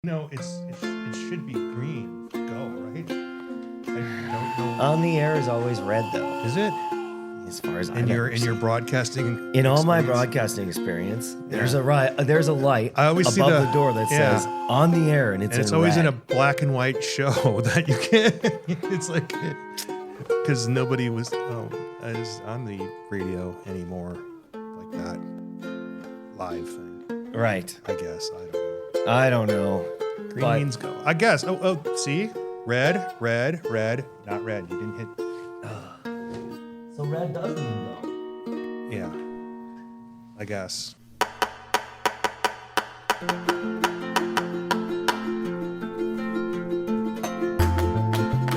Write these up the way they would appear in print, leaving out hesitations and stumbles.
No, it should be green. Go, right? I don't know. On the air is always red, though. Is it? As far as In your broadcasting in all my experience? broadcasting experience, there's a light I always see above the door that says "on the air," and it's always red. in a black and white show that you can't. It's like because nobody was is on the radio anymore like that live thing. Right. I guess I don't know. Green means go. I guess. Oh, see, red, not red. You didn't hit. So red does mean go. Yeah, I guess.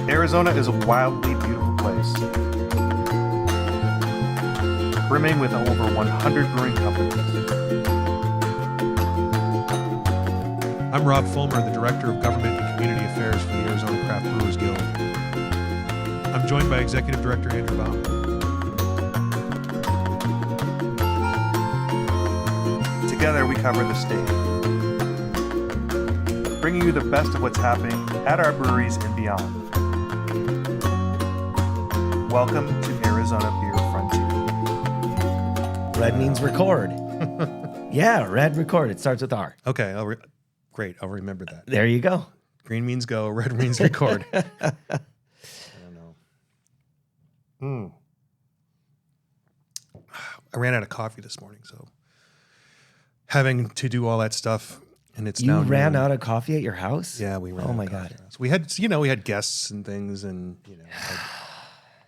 Arizona is a wildly beautiful place, brimming with over 100 brewing companies. I'm Rob Fulmer, the Director of Government and Community Affairs for the Arizona Craft Brewers Guild. I'm joined by Executive Director Andrew Baum. Together we cover the state, bringing you the best of what's happening at our breweries and beyond. Welcome to Arizona Beer Frontier. Red means record. Yeah, red record. It starts with R. Okay, great. I'll remember that. There you go. Green means go, red means record. I don't know. I ran out of coffee this morning, so having to do all that stuff, and it's You ran out of coffee at your house? Yeah, we ran. Oh out my of coffee God. at our house. We had guests and things, and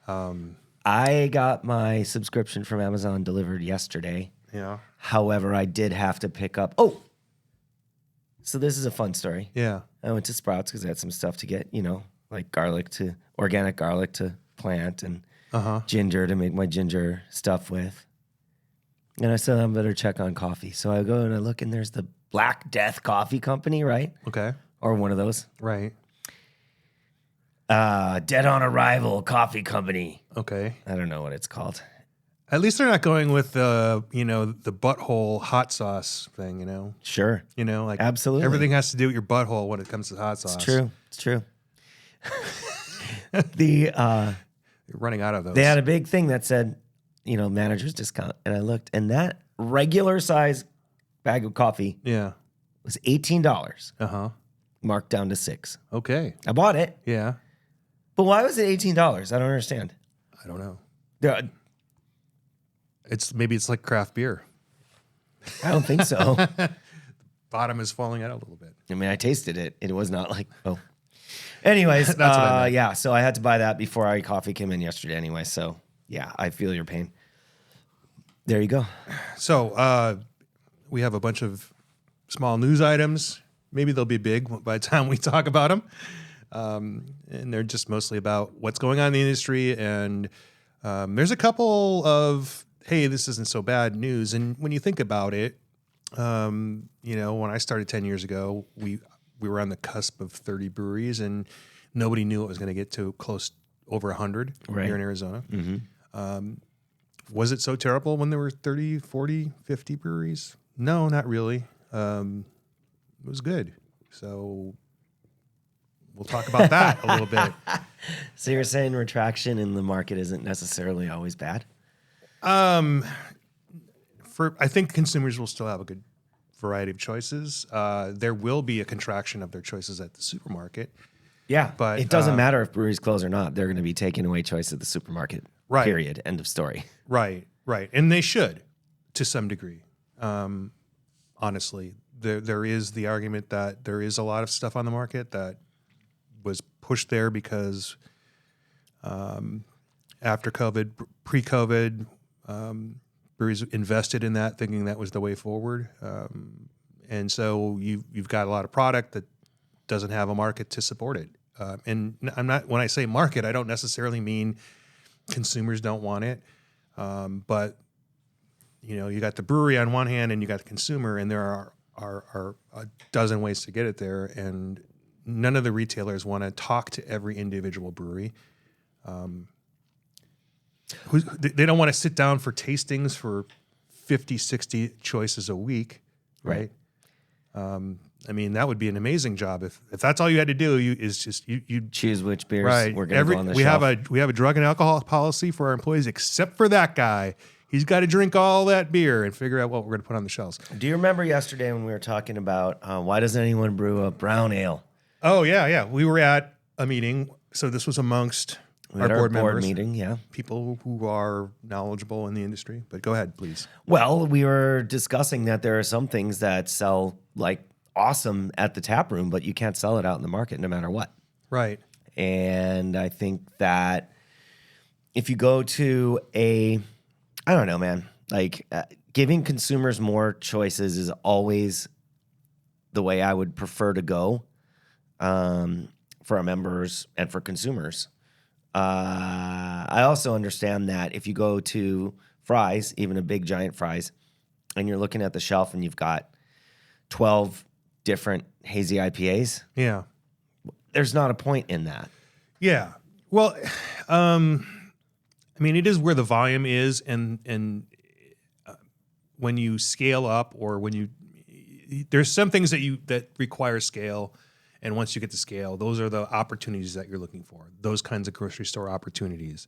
I got my subscription from Amazon delivered yesterday. yeah, However, I did have to pick up. So this is a fun story. yeah. I went to Sprouts because I had some stuff to get, like organic garlic to plant and ginger to make my ginger stuff with. And I said, I better check on coffee. So I go and I look, and there's the Black Death Coffee Company, right? Okay, Or one of those. right. Dead on Arrival Coffee Company. Okay. I don't know what it's called. At least they're not going with the butthole hot sauce thing. Sure. Like Absolutely. everything has to do with your butthole when it comes to hot sauce. It's true. You're running out of those. They had a big thing that said, manager's discount. And I looked, and that regular size bag of coffee Yeah. was $18, marked down to $6. Okay. I bought it, Yeah. but why was it $18? I don't understand. I don't know. I Maybe it's like craft beer. don't think so. Bottom is falling out a little bit. I mean, I tasted it. It was not like, oh. Anyways, That's what I meant. yeah, so I had to buy that before our coffee came in yesterday anyway. So, yeah, I feel your pain. There you go. So we have a bunch of small news items. Maybe they'll be big by the time we talk about them. And they're just mostly about what's going on in the industry. And there's a couple of, hey, this isn't so bad news. And when you think about it, when I started 10 years ago, we were on the cusp of 30 breweries, and nobody knew it was going to get to close over 100 here in Arizona. Mm-hmm. Was it so terrible when there were 30, 40, 50 breweries? No, not really. It was good. So we'll talk about that a little bit. So you're saying retraction in the market isn't necessarily always bad? I think consumers will still have a good variety of choices. There will be a contraction of their choices at the supermarket. Yeah, But, it doesn't matter if breweries close or not. They're going to be taking away choice at the supermarket. Right. Period. End of story. Right. And they should, to some degree. Honestly, there is the argument that there is a lot of stuff on the market that was pushed there because after COVID, pre-COVID, breweries invested in that, thinking that was the way forward. And so you've got a lot of product that doesn't have a market to support it. And when I say market, I don't necessarily mean consumers don't want it. But you got the brewery on one hand and you got the consumer, and there are a dozen ways to get it there. And none of the retailers want to talk to every individual brewery. They don't want to sit down for tastings for 50, 60 choices a week, right? I mean, that would be an amazing job if that's all you had to do. You choose which beers right. we're going to go on the we shelf. We have a drug and alcohol policy for our employees, except for that guy. He's got to drink all that beer and figure out what we're going to put on the shelves. Do you remember yesterday when we were talking about why doesn't anyone brew a brown ale? Oh yeah. We were at a meeting, so this was amongst our board members, meeting, yeah. people who are knowledgeable in the industry. But go ahead, please. Well, we were discussing that there are some things that sell like awesome at the tap room, but you can't sell it out in the market no matter what. Right. And I think that if you go to I don't know, man, like giving consumers more choices is always the way I would prefer to go for our members and for consumers. I also understand that if you go to Fry's, even a big giant Fry's, and you're looking at the shelf and you've got 12 different hazy IPAs, Yeah. there's not a point in that. Yeah. Well, I mean, it is where the volume is, and when you scale up, or when there's some things that require scale, and once you get to scale, those are the opportunities that you're looking for. Those kinds of grocery store opportunities.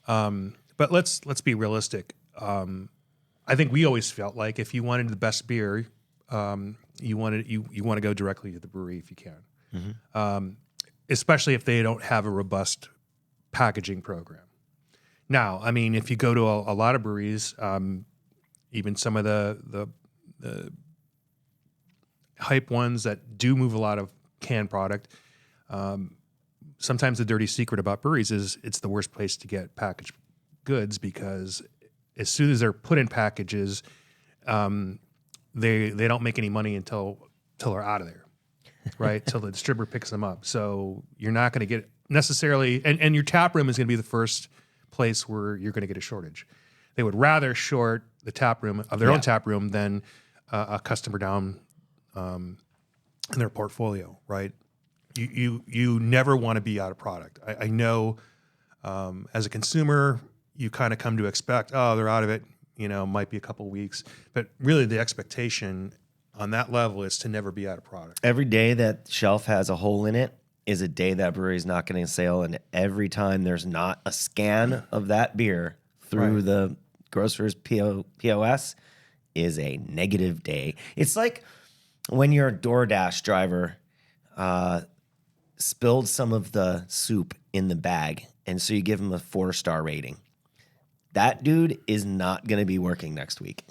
But let's be realistic. I think we always felt like if you wanted the best beer, you want to go directly to the brewery if you can. Mm-hmm. Especially if they don't have a robust packaging program. Now, I mean, if you go to a lot of breweries, even some of the hype ones that do move a lot of canned product, sometimes the dirty secret about breweries is it's the worst place to get packaged goods, because as soon as they're put in packages, they don't make any money until they're out of there. Right, till the distributor picks them up. So you're not going to get necessarily, and your tap room is going to be the first place where you're going to get a shortage. They would rather short the tap room of their own tap room than a customer down in their portfolio. Right, you never want to be out of product. I know as a consumer, you kind of come to expect, oh, they're out of it. Might be a couple weeks, but really the expectation on that level is to never be out of product. Every day that shelf has a hole in it is a day that brewery is not getting a sale, and every time there's not a scan of that beer through the grocer's POS is a negative day. It's like when your DoorDash driver spilled some of the soup in the bag, and so you give him a 4-star rating. That dude is not going to be working next week.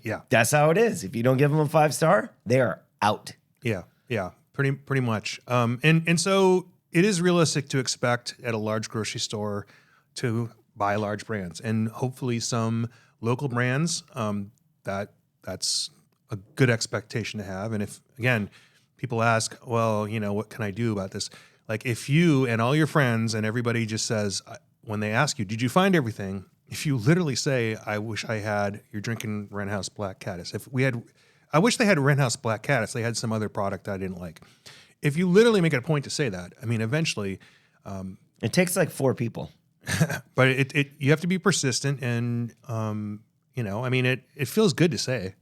Yeah. That's how it is. If you don't give them a 5-star, they are out. Yeah. Pretty much. And so it is realistic to expect at a large grocery store to buy large brands, and hopefully some local brands. That's a good expectation to have. And if, again, people ask, well, what can I do about this? Like, if you and all your friends and everybody just says, when they ask you, did you find everything? If you literally say, I wish I had, you're drinking Wren House Black Caddis. I wish they had Wren House Black Caddis. They had some other product I didn't like. If you literally make it a point to say that, I mean, eventually. It takes like 4 people. But you have to be persistent, and, I mean, it feels good to say,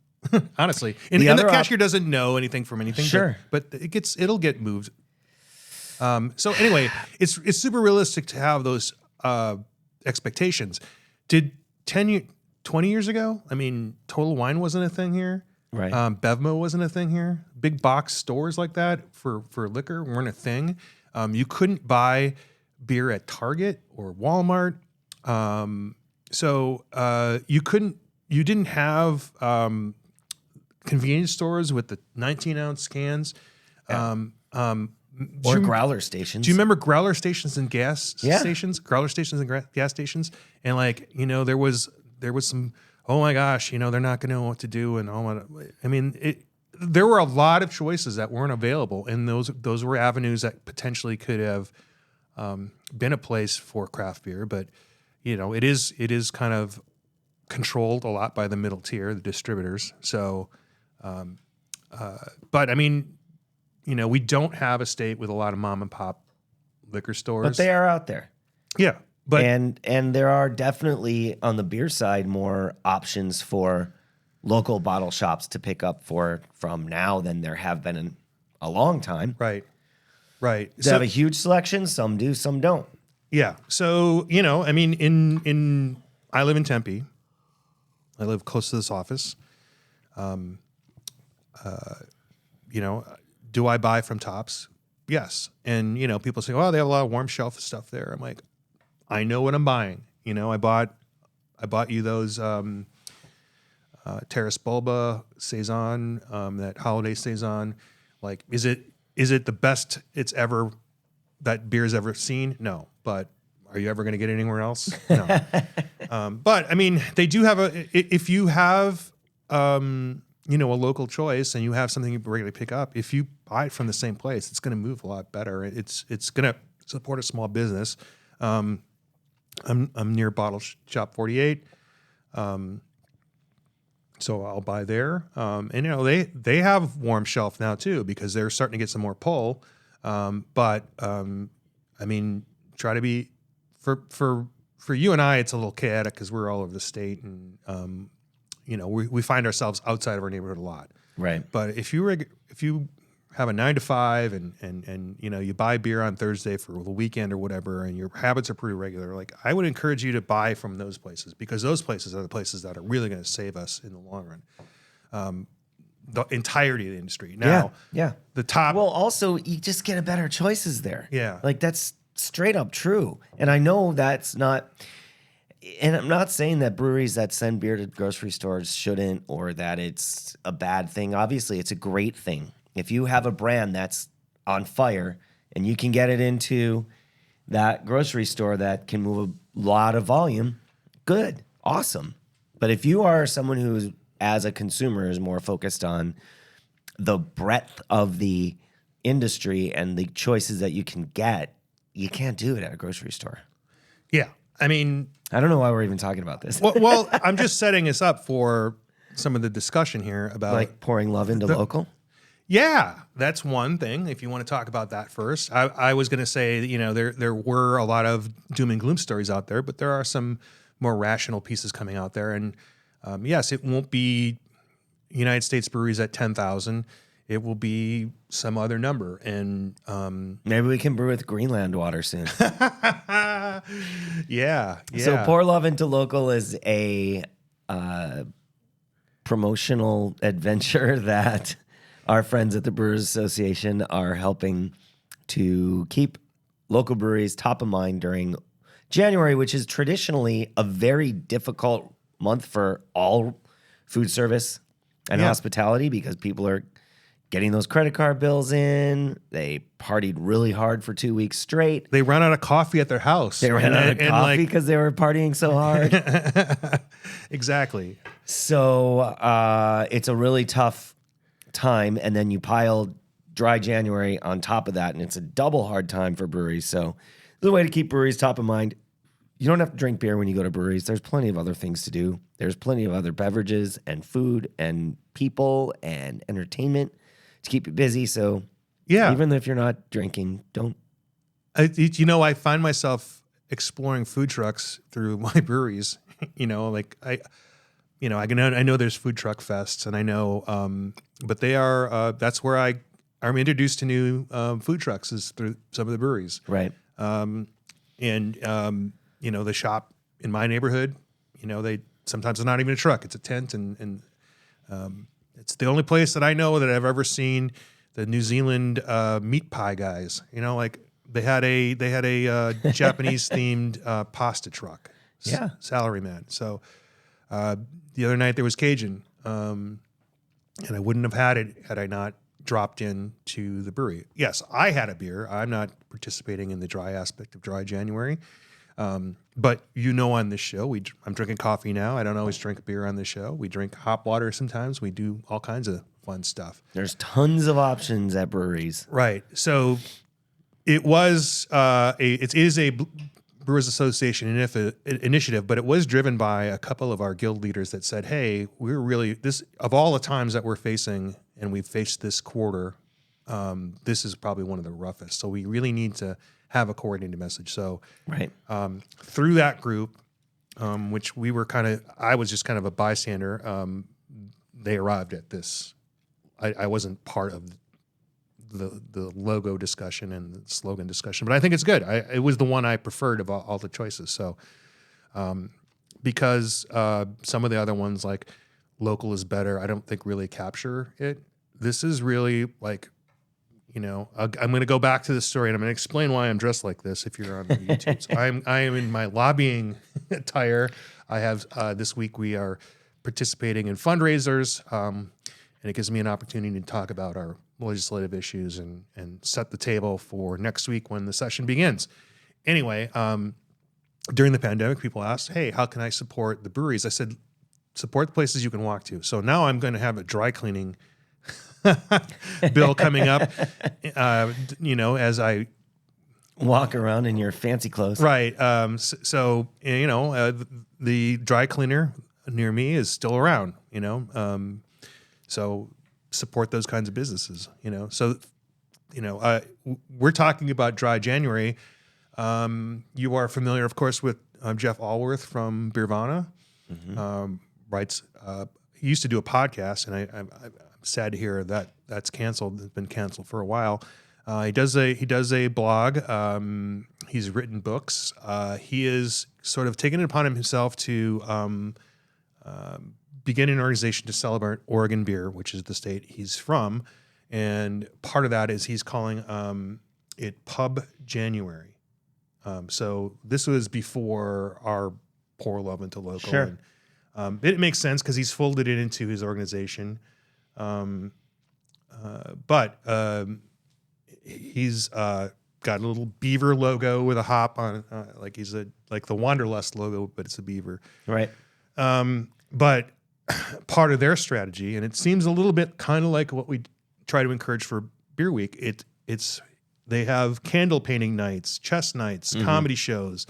honestly. And the cashier doesn't know anything from anything. Sure. But it'll get moved. So anyway, it's super realistic to have those expectations. Did 20 years ago, I mean, Total Wine wasn't a thing here. Right. Bevmo wasn't a thing here. Big box stores like that for liquor weren't a thing. You couldn't buy beer at Target or Walmart. So you didn't have convenience stores with the 19-ounce cans. Or growler stations. Do you remember growler stations and gas stations? Growler stations and gas stations, and there was some. Oh my gosh, they're not going to know what to do, and I mean, there were a lot of choices that weren't available, and those were avenues that potentially could have been a place for craft beer, but it is kind of controlled a lot by the middle tier, the distributors. So, but I mean. We don't have a state with a lot of mom and pop liquor stores. But they are out there. Yeah. But and there are definitely on the beer side more options for local bottle shops to pick up from now than there have been in a long time. Right. They have a huge selection. Some do, some don't. Yeah. So, I mean, I live in Tempe. I live close to this office. Do I buy from Tops? Yes. And, people say, oh, they have a lot of warm shelf stuff there. I'm like, I know what I'm buying. I bought you those Terrace Bulba Saison, that holiday Saison. Like, is it the best that beer's ever seen? No. But are you ever going to get it anywhere else? No. But I mean, they do have if you have, a local choice and you have something you regularly pick up, if you buy it from the same place, it's going to move a lot better. It's going to support a small business. I'm near Bottle Shop 48. So I'll buy there. And they have warm shelf now too, because they're starting to get some more pull. But I mean, try to be for you and I, it's a little chaotic because we're all over the state, and we find ourselves outside of our neighborhood a lot. Right. But if you have a 9 to 5 and you buy beer on Thursday for the weekend or whatever, and your habits are pretty regular, like, I would encourage you to buy from those places, because those places are the places that are really going to save us in the long run. The entirety of the industry. Now, the top. Well, also, you just get a better choices there. Yeah. Like, that's straight up true. And I know that's not, and I'm not saying that breweries that send beer to grocery stores shouldn't, or that it's a bad thing. Obviously, it's a great thing. If you have a brand that's on fire and you can get it into that grocery store that can move a lot of volume, good, awesome. But if you are someone who's, as a consumer, is more focused on the breadth of the industry and the choices that you can get, you can't do it at a grocery store. Yeah. I mean, I don't know why we're even talking about this. well, I'm just setting us up for some of the discussion here about, like, pouring love into local. Yeah, that's one thing. If you want to talk about that first, I was going to say that, there were a lot of doom and gloom stories out there, but there are some more rational pieces coming out there. And yes, it won't be United States breweries at 10,000. It will be some other number. And maybe we can brew with Greenland water soon. Yeah. So Pour Love into Local is a promotional adventure that our friends at the Brewers Association are helping to keep local breweries top of mind during January, which is traditionally a very difficult month for all food service and hospitality, because people are getting those credit card bills in. They partied really hard for 2 weeks straight. They run out of coffee at their house. They ran out of coffee because they were partying so hard. Exactly. So it's a really tough time, and then you pile dry January on top of that, and it's a double hard time for breweries. So there's a way to keep breweries top of mind. You don't have to drink beer when you go to breweries. There's plenty of other things to do. There's plenty of other beverages and food and people and entertainment to keep you busy. So even if you're not drinking, don't. I find myself exploring food trucks through my breweries. I know there's food truck fests, and I know, but they are, that's where I'm introduced to new food trucks, is through some of the breweries. Right. The shop in my neighborhood, they sometimes it's not even a truck, it's a tent, and it's the only place that I know that I've ever seen the New Zealand meat pie guys. They had a Japanese themed pasta truck. Salaryman. So the other night there was Cajun, and I wouldn't have had it had I not dropped in to the brewery. Yes, I had a beer. I'm not participating in the dry aspect of dry January. But on this show, I'm drinking coffee now. I don't always drink beer on the show. We drink hop water sometimes. We do all kinds of fun stuff. There's tons of options at breweries. Right. So it was it is a Brewers Association initiative, but it was driven by a couple of our guild leaders that said, hey, we're really, this, of all the times that we're facing, and we've faced this quarter, this is probably one of the roughest. So we really need to have a coordinated message. So through that group, which we were I was just kind of a bystander, they arrived at this. I wasn't part of the logo discussion and the slogan discussion, but I think it's good. It was the one I preferred of all the choices. So, because some of the other ones like local is better, I don't think really capture it. This is really like, I'm going to go back to the story and I'm going to explain why I'm dressed like this. If you're on the YouTube, so I am in my lobbying attire. I have this week we are participating in fundraisers, and it gives me an opportunity to talk about our legislative issues and set the table for next week when the session begins. Anyway, during the pandemic, people asked, "Hey, how can I support the breweries?" I said, "Support the places you can walk to." So now I'm going to have a dry cleaning bill coming up, as I walk around in your fancy clothes. Right. The dry cleaner near me is still around, so support those kinds of businesses, So, we're talking about Dry January. You are familiar, of course, with Jeff Allworth from Beervana. Mm-hmm. Writes. He used to do a podcast, and I'm sad to hear that that's canceled. It's been canceled for a while. He does a blog. He's written books. He is sort of taken it upon himself to begin an organization to celebrate Oregon beer, which is the state he's from. And part of that is he's calling it Pub January. So this was before our Pour Love into Local. Sure. And, it makes sense because he's folded it into his organization. But he's got a little beaver logo with a hop on, like the Wanderlust logo, but it's a beaver. Right. But part of their strategy, and it seems a little bit kind of like what we try to encourage for Beer Week. They have candle painting nights, chess nights, comedy shows,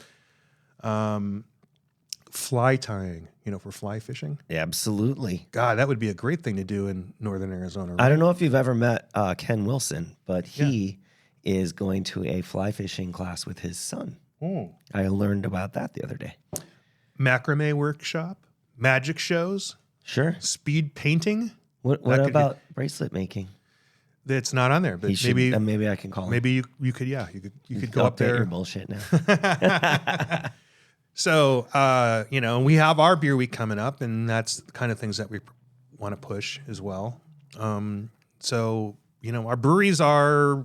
fly tying, for fly fishing. Yeah, absolutely. God, that would be a great thing to do in Northern Arizona. Right? I don't know if you've ever met Ken Wilson, but he is going to a fly fishing class with his son. Oh. I learned about that the other day. Macrame workshop, magic shows, Sure. speed painting. What about bracelet making? It's not on there, but maybe I can call him. Maybe you could go up Update there. your bullshit now. So, we have our Beer Week coming up, and that's the kind of things that we want to push as well. Our breweries are,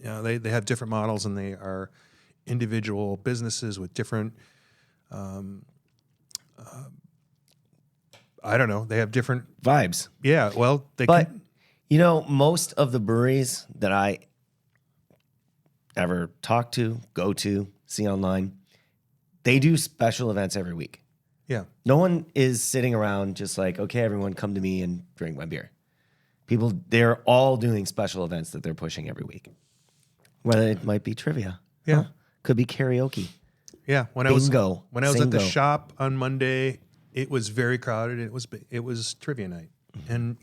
they have different models, and they are individual businesses with different, they have different vibes. Yeah, well, most of the breweries that I ever talk to, go to, see online, they do special events every week. Yeah. No one is sitting around just like, okay, everyone come to me and drink my beer. They're all doing special events that they're pushing every week. Whether it might be trivia. Yeah. Could be karaoke. Yeah. When I was at the shop on Monday, it was very crowded. It was trivia night. Mm-hmm. And,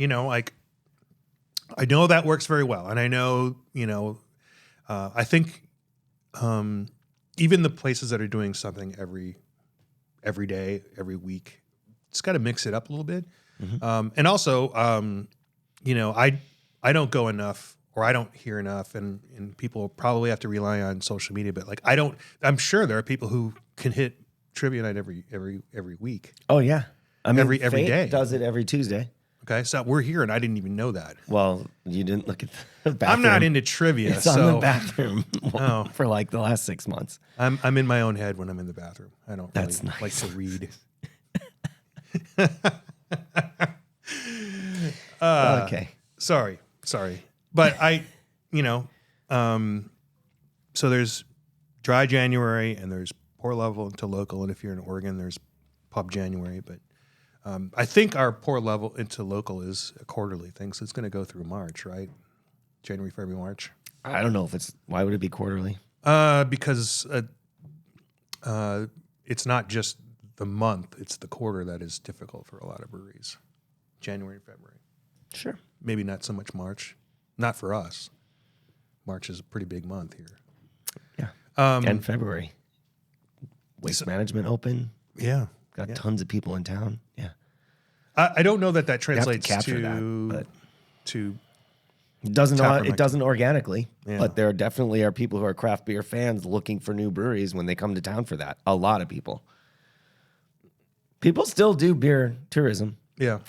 I know that works very well. And I know, I think even the places that are doing something every day, every week, it's got to mix it up a little bit. Mm-hmm. And also, I don't go enough, or I don't hear enough, and people probably have to rely on social media, but I'm sure there are people who can hit trivia night every week. Oh yeah. I mean, every Fate day does it every Tuesday. Okay, so we're here, and I didn't even know that. Well, you didn't look at the bathroom. I'm not into trivia. It's on the bathroom for like the last 6 months. I'm in my own head when I'm in the bathroom. I don't That's really nice. like to read. Okay. Sorry. But so there's Dry January, and there's Pour Level into Local, and if you're in Oregon, there's Pub January, but I think our Pour Level into Local is a quarterly thing, so it's going to go through March, right? January, February, March. I don't know if why would it be quarterly? Because it's not just the month; it's the quarter that is difficult for a lot of breweries. January and February. Sure. Maybe not so much March. Not for us. March is a pretty big month here. Yeah. And February. Waste management open. Yeah. Got tons of people in town. Yeah. I don't know that You have to translates capture that, but to it doesn't. Tapper It doesn't organically. Yeah. But there definitely are people who are craft beer fans looking for new breweries when they come to town for that. A lot of people. People still do beer tourism. yeah.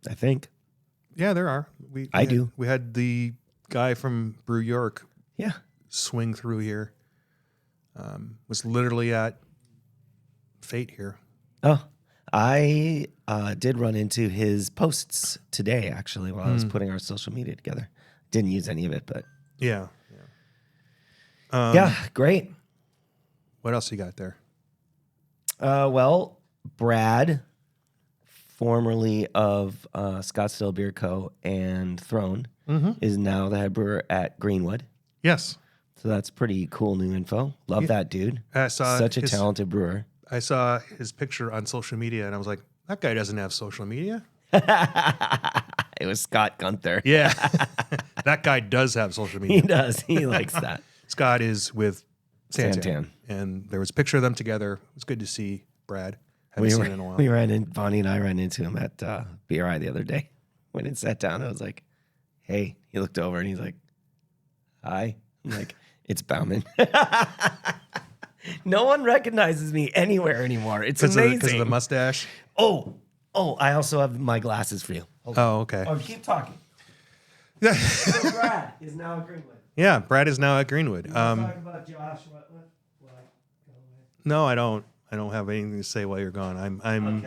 I think. Yeah, there are. We had the guy from Brew York Yeah. swing through here. Was literally at Fate here. Oh, I did run into his posts today, actually, while I was putting our social media together. Didn't use any of it, but Yeah. yeah, great. What else you got there? Well, Brad, formerly of Scottsdale Beer Co. and Throne, is now the head brewer at Greenwood. Yes. So that's pretty cool new info. Love that dude. I saw Such a talented brewer. I saw his picture on social media, and I was like, that guy doesn't have social media. It was Scott Gunther. Yeah. That guy does have social He media. does. He likes that. Scott is with Santan. Santan. And there was a picture of them together. It was good to see Brad. Haven't seen him in a while. Bonnie and I ran into him at BRI the other day. Went and sat down. I was like, hey. He looked over and he's like, hi. I'm like, it's Bauman. No one recognizes me anywhere anymore. It's amazing. Because of the mustache? Oh, I also have my glasses for you. Oh, okay. Oh, keep talking. So Brad is now at Greenwood. Yeah, Brad is now at Greenwood. Talk about Josh. What? No, I don't. I don't have anything to say while you're gone. I'm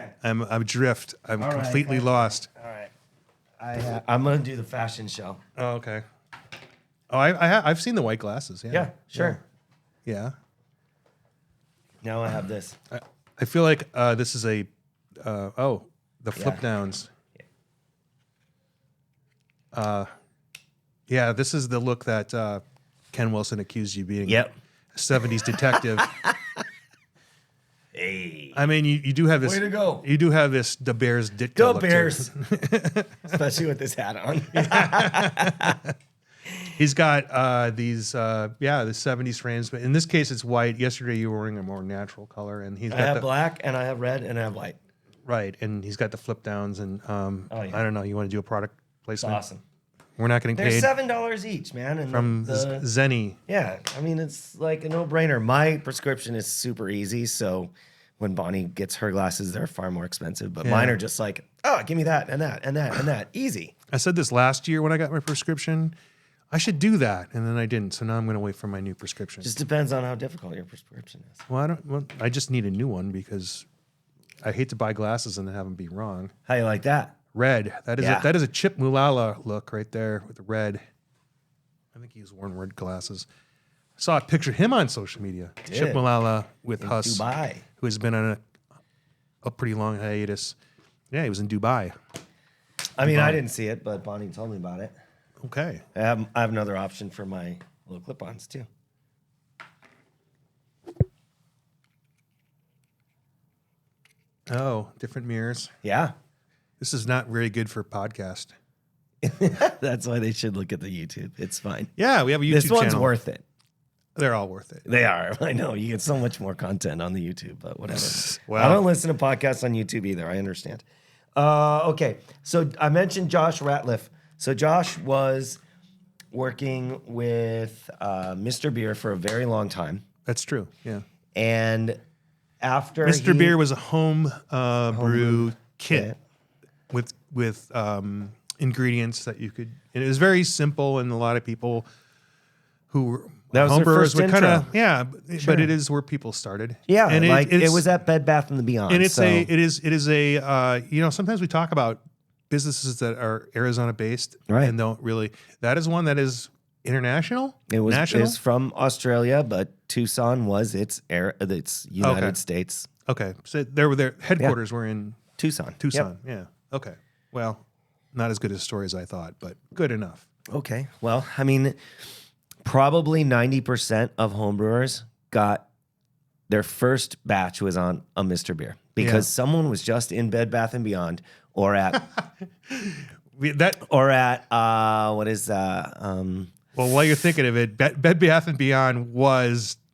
adrift. I'm All right, completely okay. lost. All right. I'm gonna do the fashion show. Oh, okay. Oh, I've seen the white glasses. Yeah. Yeah, sure. Yeah. Now I have this. I feel like this is the flip downs. Yeah, this is the look that Ken Wilson accused you of being. Yep. A 70s detective. Hey. I mean, you do have this. Way to go. You do have this the Bears Ditka Go look to Bears. it. Especially with this hat on. He's got these the 70s frames, but in this case it's white. Yesterday you were wearing a more natural color, and he's got I have black and I have red and I have white. right, and he's got the flip downs, and I don't know. You want to do a product It's placement? awesome. We're not getting They're paid $7 each, man. And from Zenny. yeah, I mean it's like a no-brainer. My prescription is super easy, so when Bonnie gets her glasses, they're far more expensive. But mine are just like, oh, give me that and that and that and that, easy. I said this last year when I got my prescription. I should do that, and then I didn't. So now I'm going to wait for my new prescription. Just depends on how difficult your prescription is. Well, I just need a new one because I hate to buy glasses and have them be wrong. How you like that? Red. That is a Chip Mulala look right there with the red. I think he's worn red glasses. I saw a picture of him on social media. Chip Mulala with Huss, Dubai. who has been on a pretty long hiatus. Yeah, he was in Dubai. I mean, I didn't see it, but Bonnie told me about it. Okay. I have another option for my little clip-ons too. Oh, different mirrors. Yeah. This is not very good for podcast. That's why they should look at the YouTube. It's fine. Yeah, we have a YouTube channel. This one's worth it. They're all worth it. They are. I know. You get so much more content on the YouTube, but whatever. Well, I don't listen to podcasts on YouTube either. I understand. Okay. So I mentioned Josh Ratliff. So Josh was working with Mr. Beer for a very long time. That's true. Yeah. And after Mr. Beer was a home brew kit with ingredients that you could, and it was very simple, and a lot of people who were That was their homebrewers first would kind of intro. but it is where people started. Yeah, and it was at Bed Bath and Beyond. And it is a sometimes we talk about businesses that are Arizona based and don't really. That is one that is international. It's from Australia, but Tucson was its United States. Okay, so their headquarters were in Tucson. Tucson, yeah. Okay, well, not as good a story as I thought, but good enough. Okay, well, I mean, probably 90% of homebrewers got their first batch was on a Mr. Beer because someone was just in Bed Bath and Beyond or at what is that? Well, while you're thinking of it, Bed Bath and Beyond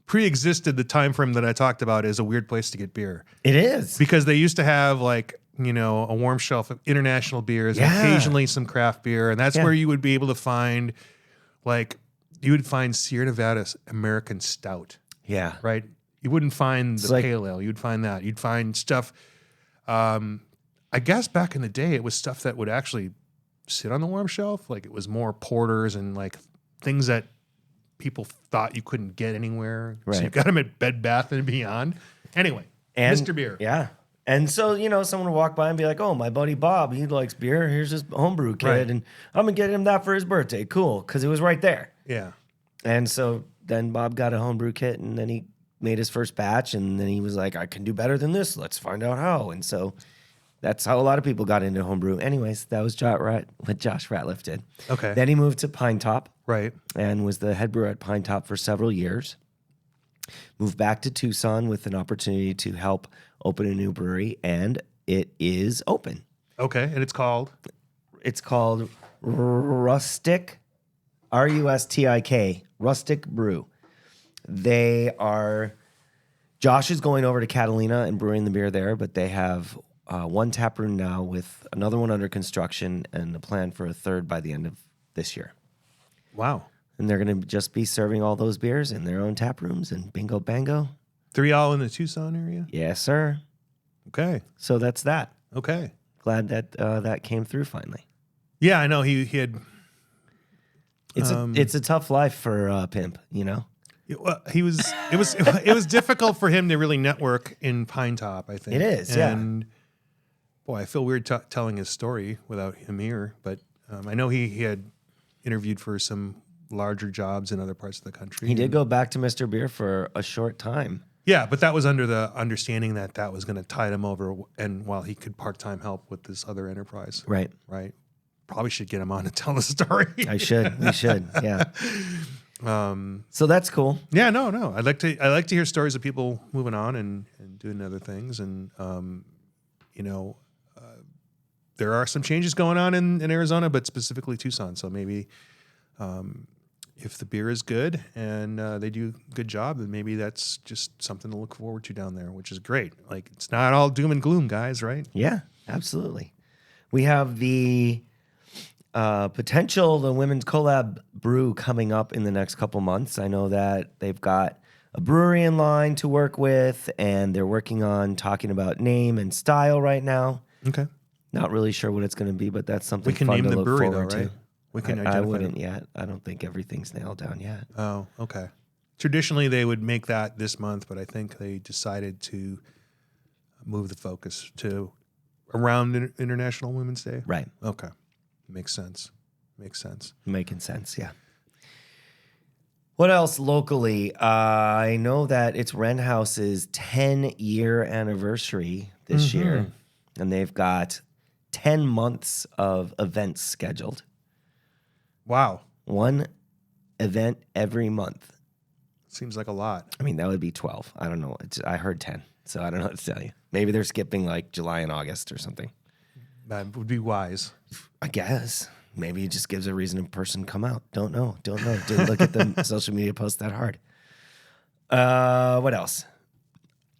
pre-existed the time frame that I talked about as a weird place to get beer. It is because they used to have like a warm shelf of international beers, Yeah. occasionally some craft beer. And that's Yeah. where you would be able to find, you would find Sierra Nevada's American Stout, Yeah. right? You wouldn't find the like- pale ale. You'd find that. You'd find stuff. I guess back in the day, it was stuff that would actually sit on the warm shelf. Like it was more porters and like things that people thought you couldn't get anywhere. So Right. you got them at Bed Bath and Beyond. Anyway, And, Mr. Beer. Yeah. And so, someone would walk by and be like, oh, my buddy Bob, he likes beer. Here's his homebrew kid. Right. And I'm going to get him that for his birthday. Cool. Because it was right there. Yeah. And so then Bob got a homebrew kit and then he made his first batch. And then he was like, I can do better than this. Let's find out how. And so that's how a lot of people got into homebrew. Anyways, that was what Josh Ratliff did. Okay. Then he moved to Pine Top Right. and was the head brewer at Pine Top for several years. Moved back to Tucson with an opportunity to help open a new brewery, and it is open. Okay. And it's called? It's called Rustic, Rustik, Rustic Brew. Josh is going over to Catalina and brewing the beer there, but they have one tap room now with another one under construction and a plan for a third by the end of this year. Wow. And they're going to just be serving all those beers in their own tap rooms and bingo bango. 3 all in the Tucson area? Yes, sir. Okay. So that's that. Okay. Glad that that came through finally. Yeah, I know he had. It's a tough life for a pimp, It was difficult for him to really network in Pine Top, I think. It is, yeah. And boy, I feel weird telling his story without him here, but I know he had interviewed for some larger jobs in other parts of the country. He did go back to Mr. Beer for a short time. Yeah, but that was under the understanding that was going to tide him over, and while he could part-time help with this other enterprise. Right. Probably should get him on to tell the story. We should. Yeah. So that's cool. Yeah, no. I like to hear stories of people moving on and doing other things, and there are some changes going on in Arizona, but specifically Tucson. So maybe if the beer is good and they do a good job, then maybe that's just something to look forward to down there, which is great. Like it's not all doom and gloom, guys, right? Yeah, absolutely. We have the the Women's Collab Brew coming up in the next couple months. I know that they've got a brewery in line to work with, and they're working on talking about name and style right now. Okay. Not really sure what it's going to be, but that's something We can fun name to the look brewery, though, forward right? to. We can I identify wouldn't it. yet. I don't think everything's nailed down yet. Oh, okay. Traditionally, they would make that this month, but I think they decided to move the focus to around International Women's Day. Right. Okay. Makes sense. Making sense, yeah. What else locally? I know that it's Wren House's 10-year anniversary this year, and they've got 10 months of events scheduled. Wow. One event every month. Seems like a lot. I mean, that would be 12. I don't know. I heard 10, so I don't know what to tell you. Maybe they're skipping like July and August or something. That would be wise. I guess. Maybe it just gives a reason a person to come out. Don't know. Didn't look at the social media post that hard. What else?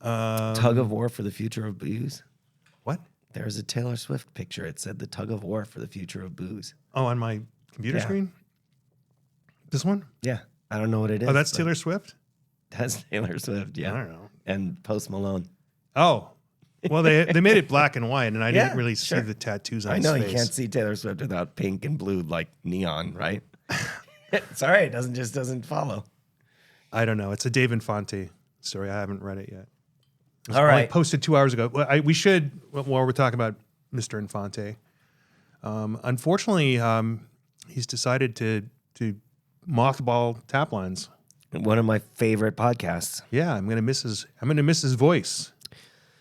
Tug of war for the future of booze. What? There's a Taylor Swift picture. It said the tug of war for the future of booze. Oh, on my computer screen? This one? Yeah. I don't know what it is. Oh, that's but Taylor Swift? That's Taylor Swift, yeah. I don't know. And Post Malone. Oh. Well, they made it black and white, and I Yeah, didn't really sure. see the tattoos on I his know face. you can't see Taylor Swift without pink and blue like neon, right? It's all right. It doesn't follow. I don't know. It's a Dave Infante story. I haven't read it yet. All I right. posted 2 hours ago. Well, we should, while we're talking about Mr. Infante, unfortunately, he's decided to mothball tap lines. One of my favorite podcasts. Yeah, I'm gonna miss his voice.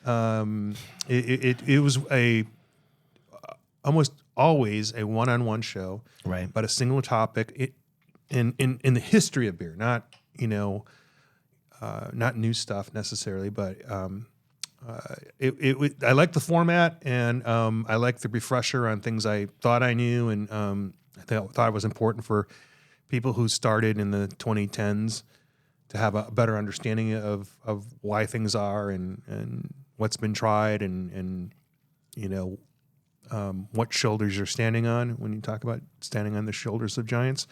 It was almost always a one-on-one show, Right. about a single topic in the history of beer, not not new stuff necessarily, but I like the format, and I like the refresher on things I thought I knew, and I thought it was important for people who started in the 2010s to have a better understanding of why things are and what's been tried and what shoulders you're standing on when you talk about standing on the shoulders of giants.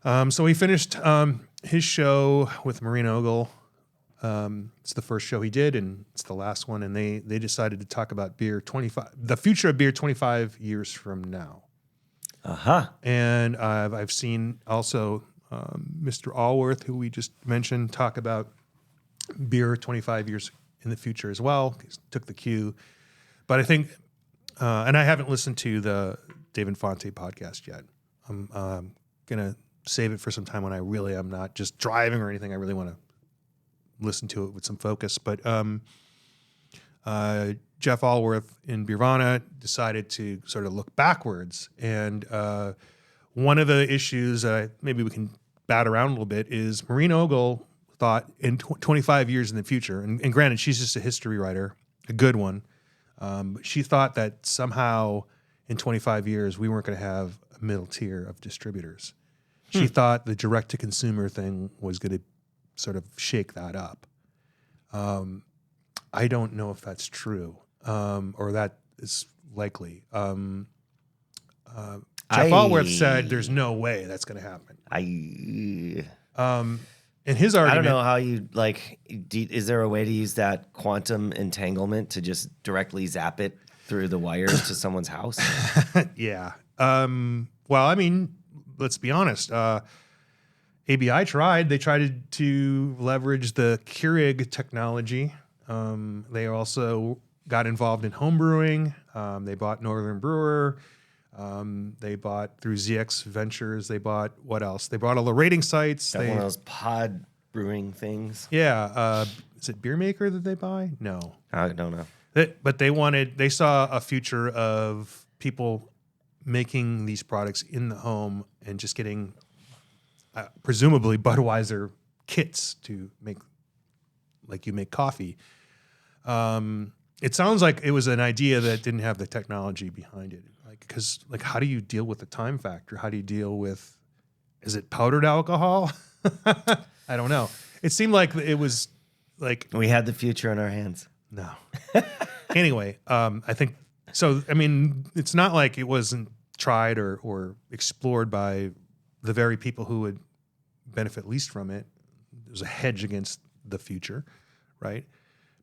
So he finished his show with Maureen Ogle. It's the first show he did, and it's the last one. And they decided to talk about the future of beer 25 years from now. And I've seen also Mr. Allworth, who we just mentioned, talk about beer 25 years in the future as well. He took the cue. But I think, and I haven't listened to the Dave Infante podcast yet. I'm going to save it for some time when I really am not just driving or anything. I really want to listen to it with some focus. But Jeff Allworth in Beervana decided to sort of look backwards. And one of the issues maybe we can bat around a little bit is Maureen Ogle thought in 25 years in the future, and granted, she's just a history writer, a good one, but she thought that somehow in 25 years we weren't going to have a middle tier of distributors. She thought the direct-to-consumer thing was going to sort of shake that up. I don't know if that's true, or that is likely. Jeff Allworth said there's no way that's going to happen. And his argument, I don't know how you is there a way to use that quantum entanglement to just directly zap it through the wires to someone's house? Yeah. Well, I mean, let's be honest. ABI tried. They tried to leverage the Keurig technology. They also got involved in home brewing. They bought Northern Brewer. They bought through ZX Ventures. They bought what else? They bought all the rating sites. One of those pod brewing things. Yeah. Is it Beer Maker that they buy? No. I don't know. But they saw a future of people making these products in the home and just getting presumably Budweiser kits to make, like you make coffee. It sounds like it was an idea that didn't have the technology behind it. Because how do you deal with the time factor? How do you deal with, is it powdered alcohol? I don't know. It seemed like it was like we had the future in our hands. No. Anyway, I think so. I mean, it's not like it wasn't tried or explored by the very people who would benefit least from it. There's a hedge against the future, right?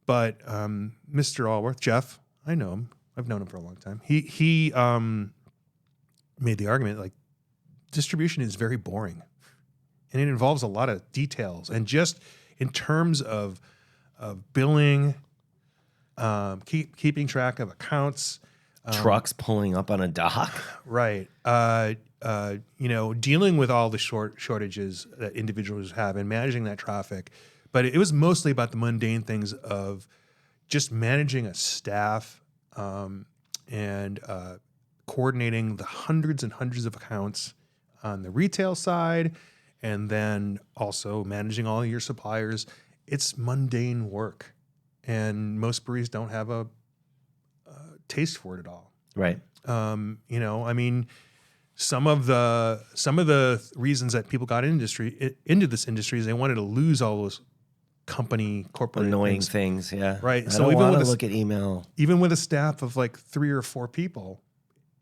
But Mr. Allworth, Jeff, I know him. I've known him for a long time. He made the argument like distribution is very boring, and it involves a lot of details. And just in terms of billing, keeping track of accounts, trucks pulling up on a dock, right? Dealing with all the shortages that individuals have and managing that traffic. But it was mostly about the mundane things of just managing a staff. And coordinating the hundreds and hundreds of accounts on the retail side, and then also managing all your suppliers. It's mundane work, and most breweries don't have a taste for it at all. Right. I mean, some of the reasons that people got into this industry is they wanted to lose all those corporate annoying things, yeah. Right. I don't want to look at email. Even with a staff of like 3 or 4 people,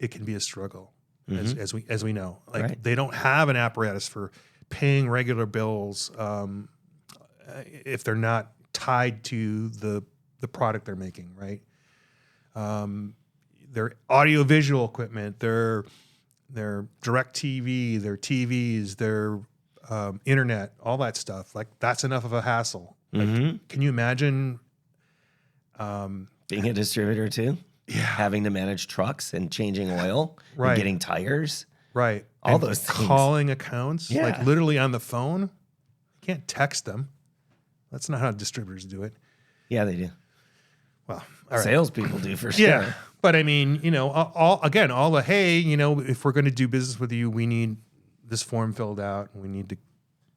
it can be a struggle, as we know. Like They don't have an apparatus for paying regular bills if they're not tied to the product they're making, right? Their audiovisual equipment, their direct TV, their TVs, their internet, all that stuff. Like that's enough of a hassle. Like, can you imagine being a distributor too? Yeah. Having to manage trucks and changing oil and getting tires. Right. All and those things. Calling accounts, yeah. like literally on the phone. You can't text them. That's not how distributors do it. Yeah, they do. Well, all right. Salespeople do for sure. Yeah. But I mean, all the, hey, if we're going to do business with you, we need this form filled out. And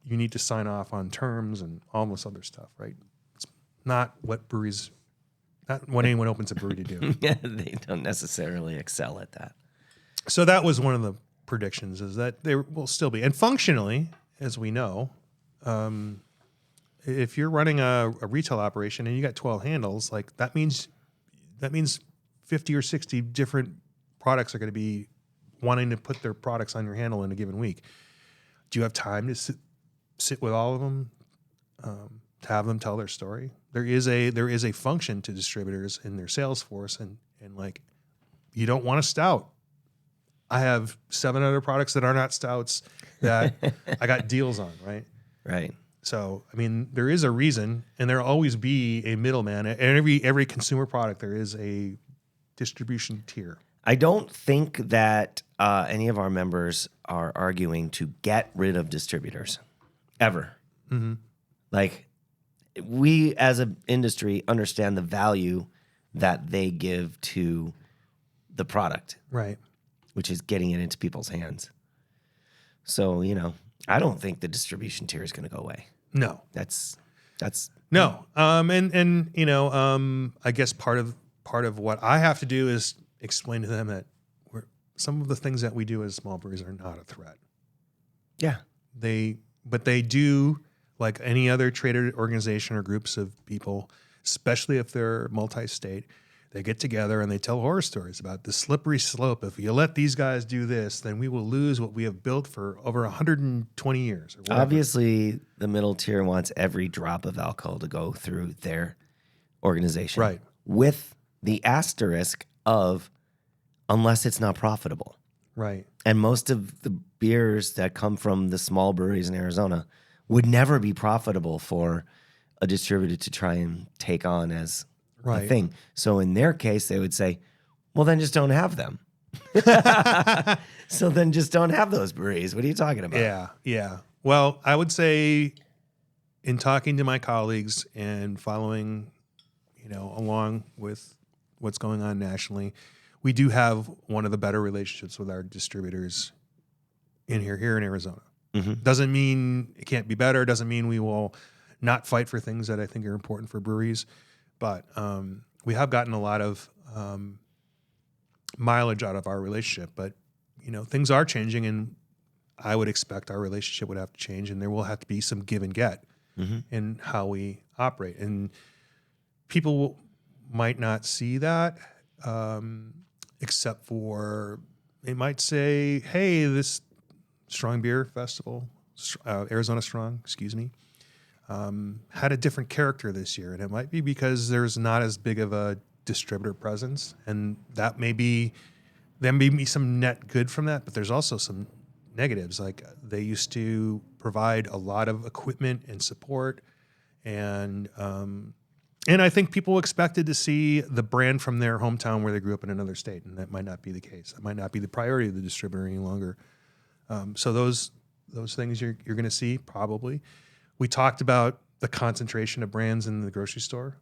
you need to sign off on terms and all this other stuff, right? It's not what anyone opens a brewery to do. Yeah, they don't necessarily excel at that. So that was one of the predictions, is that there will still be. And functionally, as we know, if you're running a retail operation and you got 12 handles, like that means 50 or 60 different products are going to be wanting to put their products on your handle in a given week. Do you have time to sit with all of them, to have them tell their story? There is a function to distributors in their sales force, and like, you don't want a stout. I have 7 other products that are not stouts that I got deals on, right? Right. So, I mean, there is a reason, and there'll always be a middleman. And every consumer product, there is a distribution tier. I don't think that any of our members are arguing to get rid of distributors, ever. Mm-hmm. Like, we as an industry understand the value that they give to the product, Right. which is getting it into people's hands. So, I don't think the distribution tier is going to go away. No. That's No. I guess part of what I have to do is explain to them that some of the things that we do as small breweries are not a threat. yeah. But they do, like any other trade organization or groups of people, especially if they're multi-state, they get together and they tell horror stories about the slippery slope. If you let these guys do this, then we will lose what we have built for over 120 years. Or whatever. Obviously, the middle tier wants every drop of alcohol to go through their organization. Right. With the asterisk of unless it's not profitable. Right. And most of the beers that come from the small breweries in Arizona would never be profitable for a distributor to try and take on as a thing. So in their case, they would say, well, then just don't have them. So then just don't have those breweries. What are you talking about? Yeah. Well, I would say, in talking to my colleagues and following, along with what's going on nationally, we do have one of the better relationships with our distributors here in Arizona. Mm-hmm. Doesn't mean it can't be better. Doesn't mean we will not fight for things that I think are important for breweries. But we have gotten a lot of mileage out of our relationship. But, things are changing, and I would expect our relationship would have to change, and there will have to be some give and get in how we operate. And people might not see that, except for they might say, hey, this Strong Beer Festival, Arizona Strong, had a different character this year. And it might be because there's not as big of a distributor presence. And there may be some net good from that, but there's also some negatives. Like, they used to provide a lot of equipment and support. And I think people expected to see the brand from their hometown where they grew up in another state. And that might not be the case. That might not be the priority of the distributor any longer. So those things you're going to see probably. We talked about the concentration of brands in the grocery store,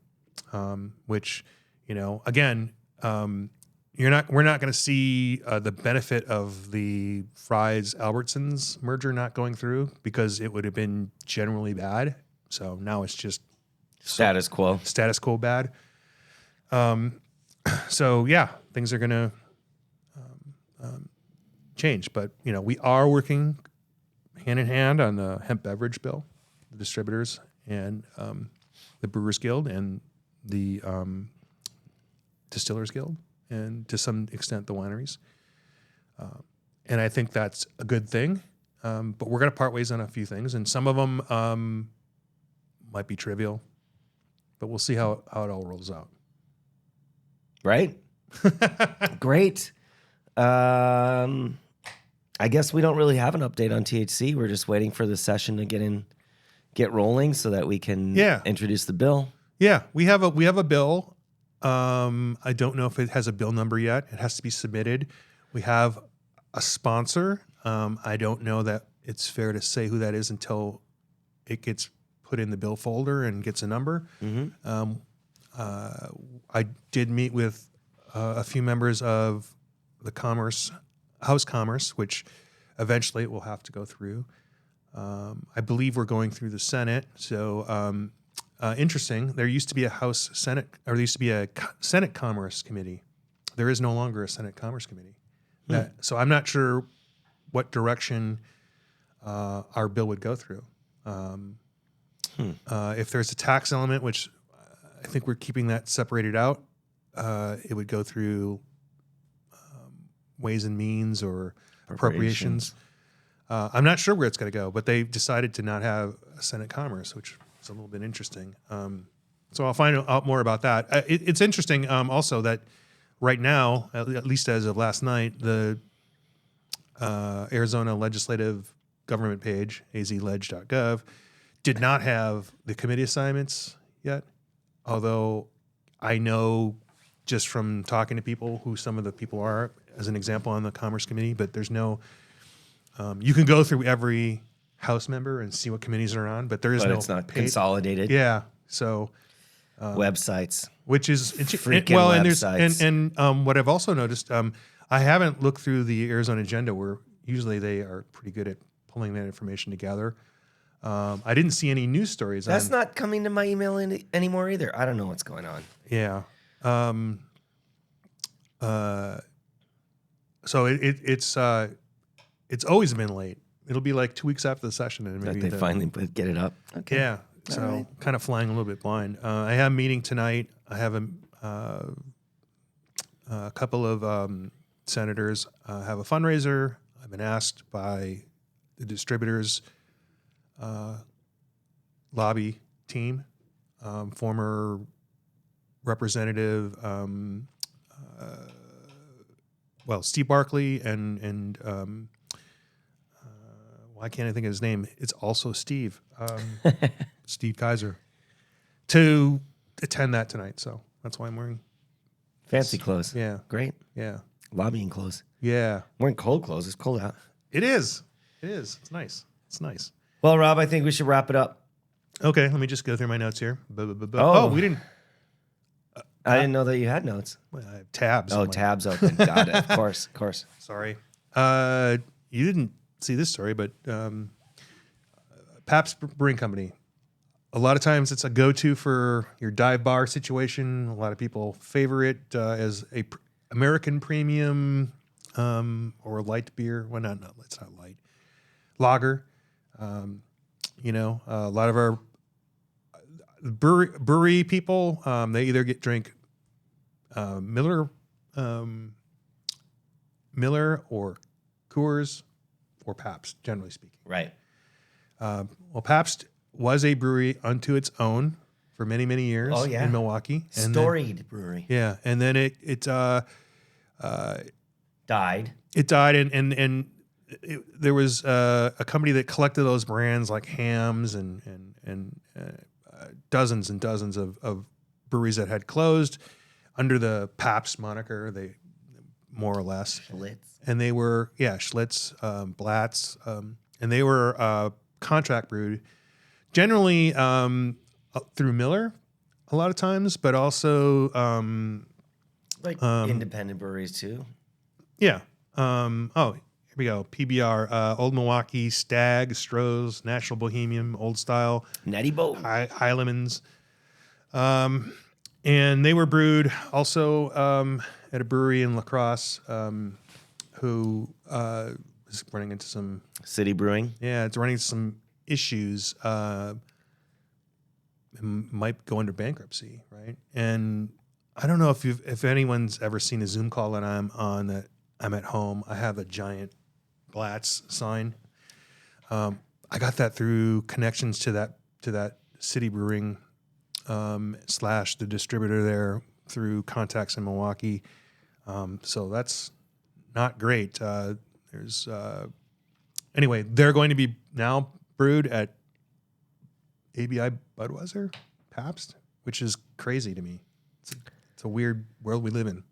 which, again, we're not going to see the benefit of the Fry's Albertsons merger not going through, because it would have been generally bad. So now it's just Status quo bad. So yeah, things are going to change, but we are working hand in hand on the hemp beverage bill, the distributors and the Brewers Guild and the Distillers Guild, and to some extent the wineries. And I think that's a good thing. But we're going to part ways on a few things, and some of them might be trivial, but we'll see how it all rolls out. Right? Great. I guess we don't really have an update on THC. We're just waiting for the session to get rolling so that we can introduce the bill. Yeah, we have a bill. I don't know if it has a bill number yet. It has to be submitted. We have a sponsor. I don't know that it's fair to say who that is until it gets put in the bill folder and gets a number. Mm-hmm. I did meet with a few members of the House Commerce, which eventually it will have to go through. I believe we're going through the Senate. So interesting. There used to be a Senate Commerce Committee. There is no longer a Senate Commerce Committee. So I'm not sure what direction our bill would go through. If there's a tax element, which I think we're keeping that separated out, it would go through Ways and Means or appropriations. I'm not sure where it's going to go, but they decided to not have a Senate Commerce, which is a little bit interesting. So I'll find out more about that. It's interesting also that right now, at least as of last night, the Arizona Legislative Government page, azledge.gov, did not have the committee assignments yet, although I know just from talking to people who some of the people are, as an example, on the Commerce Committee, but there's no... you can go through every House member and see what committees are on, but there is But no it's not paid. consolidated. Yeah, so Websites. which is Freaking well, websites. and what I've also noticed, I haven't looked through the Arizona agenda where usually they are pretty good at pulling that information together. I didn't see any news stories. That's not coming to my email anymore either. I don't know what's going on. Yeah. So it's always been late. It'll be like 2 weeks after the session, and That maybe they finally get it up. Okay. Yeah. So kind of flying a little bit blind. I have a meeting tonight. I have a couple of senators have a fundraiser. I've been asked by the distributors lobby team, former representative, Steve Barkley and why can't I think of his name? It's also Steve, Steve Kaiser, to attend that tonight. So that's why I'm wearing Fancy clothes. Yeah. Great. Yeah. Lobbying clothes. Yeah. I'm wearing cold clothes. It's cold out. It is. It is. It's nice. It's nice. Well, Rob, I think we should wrap it up. Okay, let me just go through my notes here. Oh. We didn't. I didn't know that you had notes. I have tabs. Oh, tabs open. Got it. Of course. Sorry. You didn't see this story, but Pabst Brewing Company. A lot of times it's a go-to for your dive bar situation. A lot of people favor it as a American premium or light beer. Well, no, it's not light. Lager. A lot of our brewery people, they either drink Miller or Coors or Pabst, generally speaking. Right. Pabst was a brewery unto its own for many, many years in Milwaukee. And Storied brewery. Yeah, and then it Died. It died, and there was a company that collected those brands like Hams and dozens and dozens of breweries that had closed under the Pabst moniker. They more or less Schlitz. And they were Schlitz, Blatz, and they were contract brewed, generally through Miller, a lot of times, but also independent breweries too. Yeah. Here we go. PBR, Old Milwaukee, Stag, Stroh's, National Bohemian, Old Style, Natty Bow, High Lemons. And they were brewed also at a brewery in La Crosse, who is running into some City Brewing. Yeah, it's running into some issues. Might go under bankruptcy, right? And I don't know if anyone's ever seen a Zoom call that I'm on that I'm at home. I have a giant Blatz sign. I got that through connections to that City Brewing / the distributor there through contacts in Milwaukee. So that's not great. Anyway, they're going to be now brewed at ABI Budweiser, Pabst, which is crazy to me. It's a weird world we live in.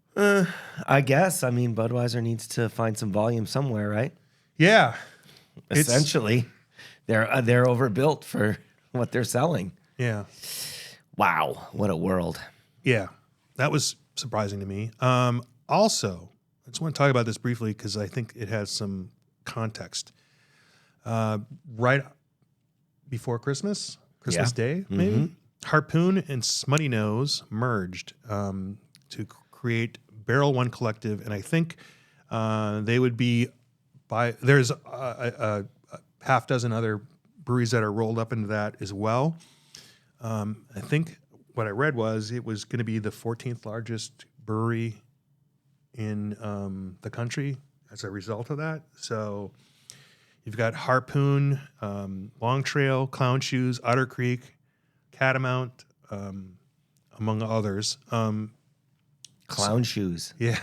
I guess. I mean, Budweiser needs to find some volume somewhere, right? Yeah. Essentially, they're overbuilt for what they're selling. Yeah. Wow, what a world. Yeah, that was surprising to me. Also, I just want to talk about this briefly because I think it has some context. Right before Christmas Day, maybe, Harpoon and Smutty Nose merged to create Barrel One Collective, and I think they would be there's a half dozen other breweries that are rolled up into that as well. I think what I read was it was going to be the 14th largest brewery in the country as a result of that. So you've got Harpoon, Long Trail, Clown Shoes, Otter Creek, Catamount, among others. Clown Shoes. Yeah.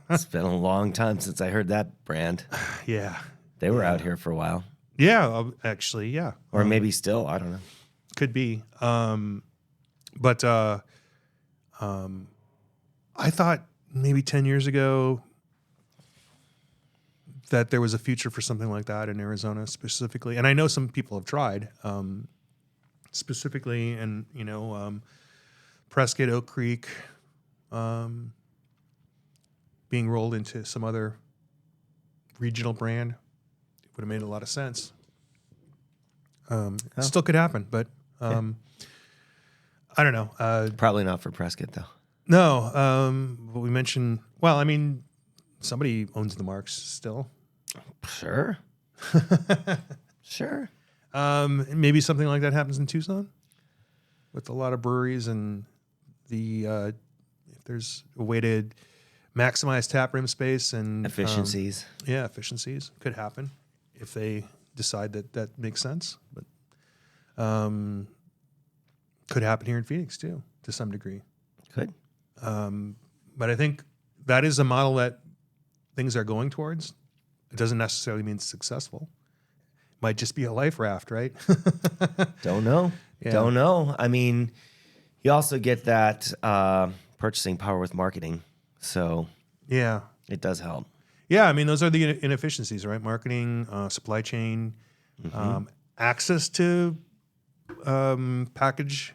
It's been a long time since I heard that brand. Yeah. They were out here for a while. Yeah, actually, yeah. Or maybe still. I don't know. Could be. But I thought maybe 10 years ago that there was a future for something like that in Arizona specifically. And I know some people have tried specifically, and, Prescott, Oak Creek, being rolled into some other regional brand would have made a lot of sense. It still could happen, but I don't know. Probably not for Prescott, though. No, but we mentioned, well, I mean, somebody owns the marks still. Sure. Sure. Maybe something like that happens in Tucson with a lot of breweries, and if there's a way to maximize taproom space and Efficiencies. Efficiencies could happen if they decide that makes sense. But could happen here in Phoenix too, to some degree. Could. But I think that is a model that things are going towards. It doesn't necessarily mean it's successful. It might just be a life raft, right? Don't know. Yeah. Don't know. I mean, you also get that purchasing power with marketing. So Yeah. it does help. Yeah, I mean, those are the inefficiencies, right? Marketing, supply chain, access to package.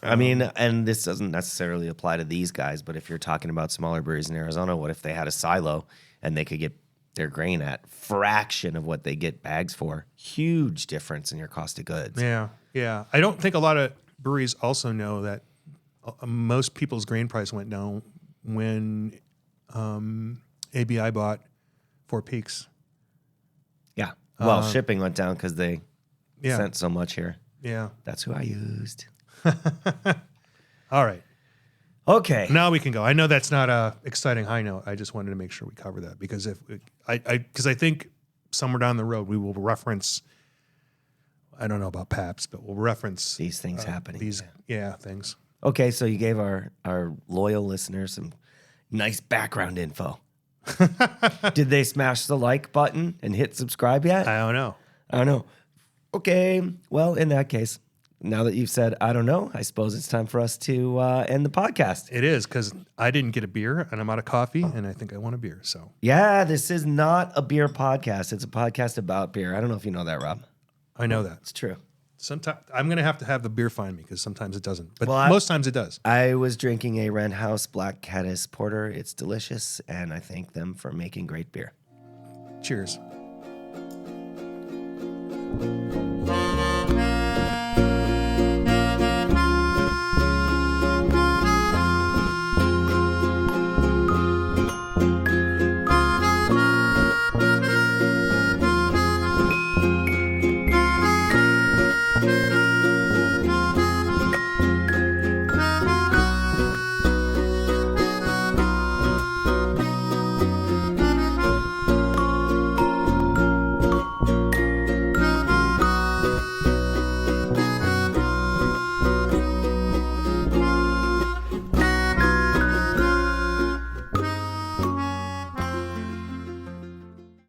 I mean, and this doesn't necessarily apply to these guys, but if you're talking about smaller breweries in Arizona, what if they had a silo and they could get their grain at fraction of what they get bags for? Huge difference in your cost of goods. Yeah, yeah. I don't think a lot of breweries also know that most people's grain price went down when ABI bought Four Peaks. Yeah. Well, shipping went down because they Yeah. sent so much here. Yeah. That's who I used. All right. Okay. Now we can go. I know that's not a exciting high note. I just wanted to make sure we cover that because I think somewhere down the road we will reference. I don't know about Pabst, but we'll reference These things happening. things. Okay, so you gave our loyal listeners some nice background info. Did they smash the like button and hit subscribe yet? I don't know. I don't know. Okay, well, in that case, now that you've said I don't know, I suppose it's time for us to end the podcast. It is because I didn't get a beer and I'm out of coffee and I think I want a beer. So Yeah, this is not a beer podcast. It's a podcast about beer. I don't know if you know that, Rob. I know that. It's true. Sometimes I'm going to have the beer find me because sometimes it doesn't, but Well, most times it does. I was drinking a Wren House Black Caddis Porter. It's delicious, and I thank them for making great beer. Cheers.